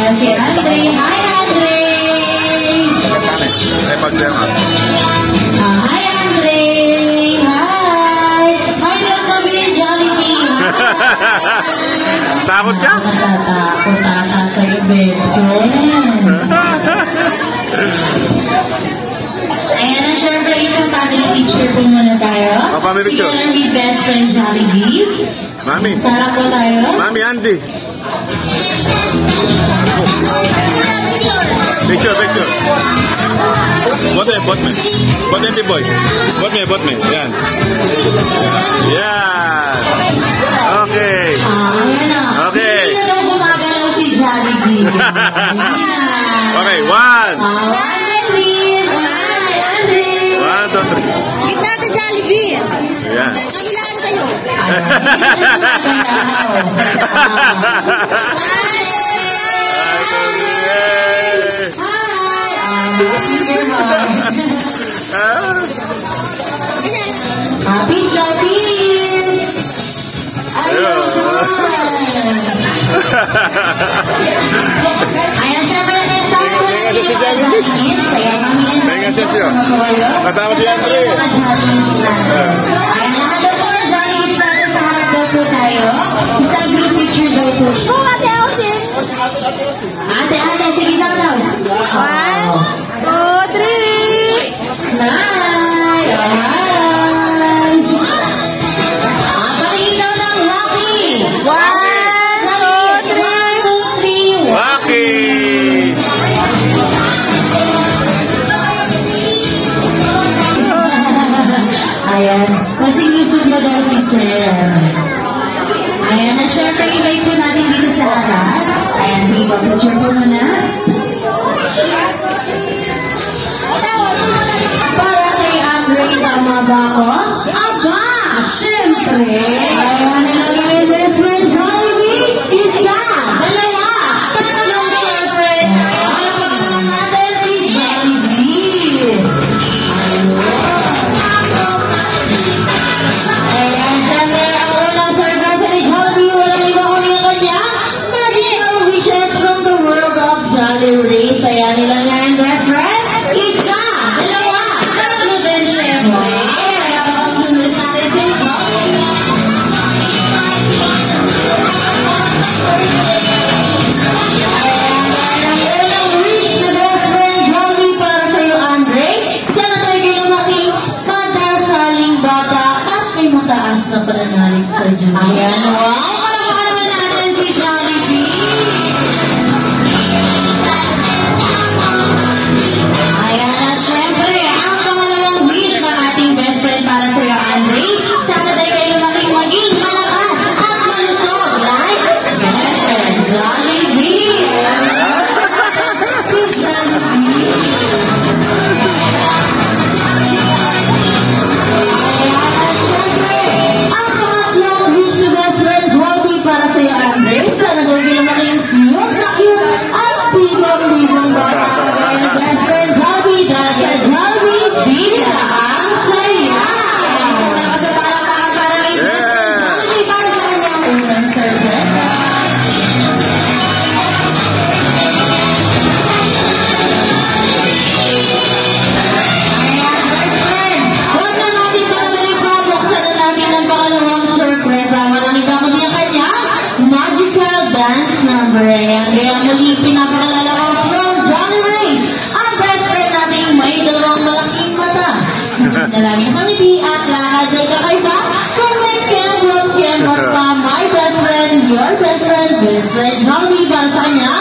Ayan si Andre. Hi, Andre! Hi, Andre! Hi! Hi, daw sabihin Jollibee. Takot siya? Takot ata sa'yo, best friend. Ayan na, syempre, isang family picture po muna tayo. Family picture. Sige lang di best friend Jollibee. Mami. Sarap po tayo. Mami, Andy. Picture. Bot me. Bot Andy boy. Bot me. Yan. Yan. Okay. Ayan na. Okay. Hindi na daw gumagalaw si Jollibee. Okay, one. One, please. Hi, Andy. 1, 2, 3. Gitna si Jollibee. Yan. Kabilaan kayo. Peace, love, peace. Ayun. Ayan, syempre, next up po natin yung mga Jollibee. Saya kami yan. Tenga siya siya. Katama di Andre. Ayan, lahat daw po ng Jollibee natin sa harap daw po tayo. Isang group picture daw po. Oh, Ate Elsin. Ate, sige daw daw. 1, 2, 3. Smile! Ayan! Patingin daw ng Lucky! 1, 2, 3. Lucky! Ayan. Pasinisog mo daw si Sir. Ayan na, syempre, invite po natin dito sa harap. Ayan, sige po, picture po muna. Para kay Andre, tama ba ako? Aba, syempre! Ayan, nilagay yung best friend Jollibee. Isa, dalawa, tatlong surprise. Ayan, natin si Jollibee. Ayan, syempre, ang walang surprise ni Jollibee, walang iba kundi ang kanya. Magical wishes from the world of Jolly Race. Ayan, nilang nga yung best friend. Isa, dalawa, tatlo din syempre. Kaya pagsunod natin si Jollibee. Ayan, wish na best friend Jollibee para sa'yo, Andre. Sana tayo kayo making madasaling bata at may mataas na pananalig sa Diyos. Ayan, wow! Palakpakan naman natin si Jollibee. Ayan na, syempre, ang pangalawang wish ng ating best friend para sa'yo, Andre. Sana tayo kayo maging malakas at malusog like best friend Jollibee. Si Jollibee. Ang pangatlong wish ni best friend Jollibee para sa'yo, Andre. Sana daw kayo maging cute na cute at pibang-libang bata. Kaya best friend Jollibee, dahil sa Jollibee, bida ang saya. Sa palakpakan para kay Jollibee para sa kanyang unang sorpresa. Huwag na natin patuloy pa. Buksan na natin ang pangalawang sorpresa. Walang iba kundi ang kanya, magical dance number. Ayan, kaya muli pinapakalala ko from Jolly Race. Ang best friend natin may dalawang malaking mata. Dalangin ngiti at lakad ay kakaiba. Kung may kembot pa, my best friend, your best friend Jollibee para sa kanya,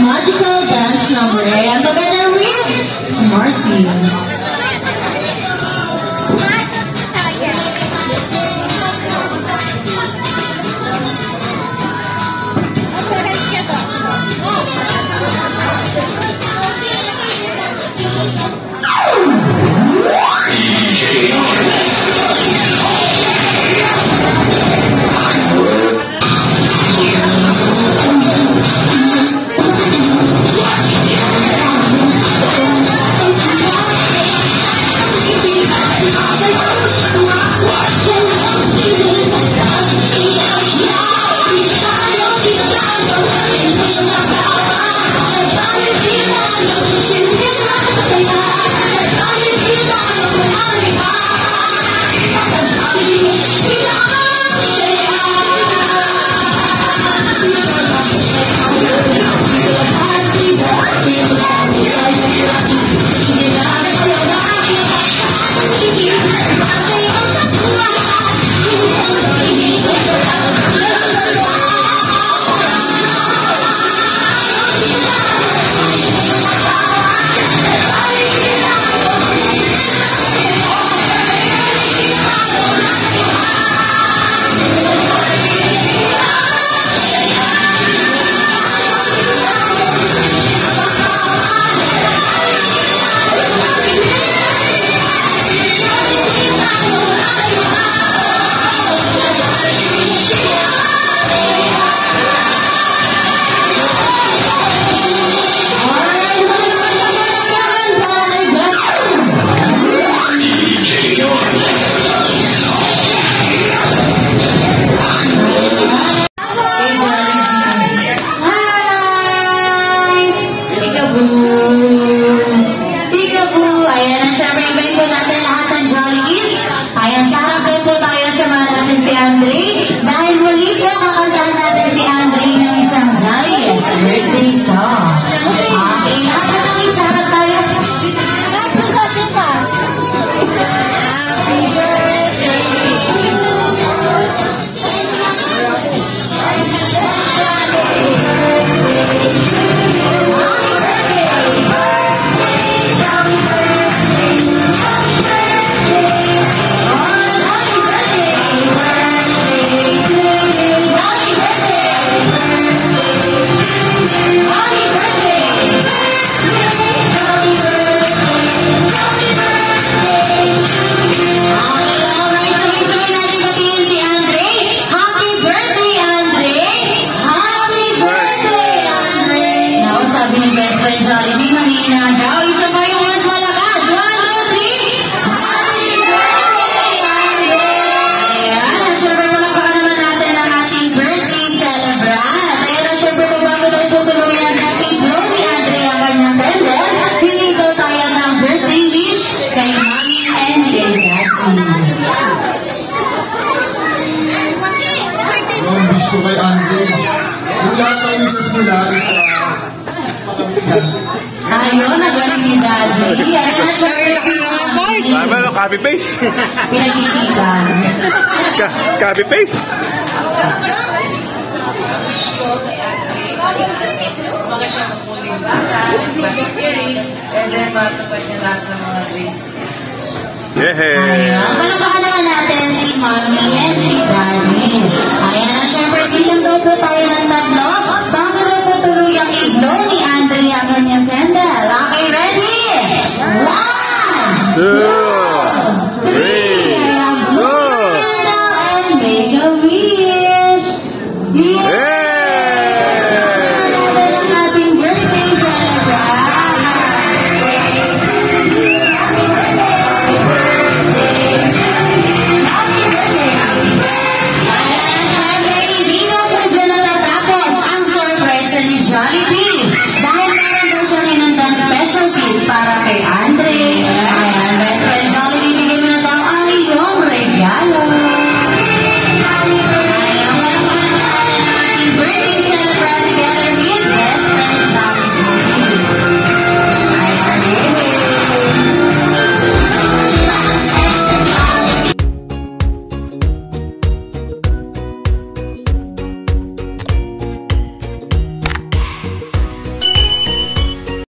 magical dance number. Ayan, together with Smarty. Ang niya to. Wish ko kay Andre. Yung lahat ng wishes nila is ayun, nagaling ni Daddy. Ayan na siya si Ano, copy paste? pinag-isipan. Copy paste? Baka siya magpuling bata, mag-carry, and then matupad niya lahat ng mga dreams. Yeah. Ayun, palakpakan naman natin si Mommy and si Daddy. Ayan na, syempre, bilang daw po tayo ng tatlo. Bago daw po tuloy ang iglo ni Andrea ang kanyang candle. Okay, ready? 1, 2, 3. Ayan, blow your candle and make a wish. Yeah! Jollibee. Dahil meron daw siyang inundang special gift para kay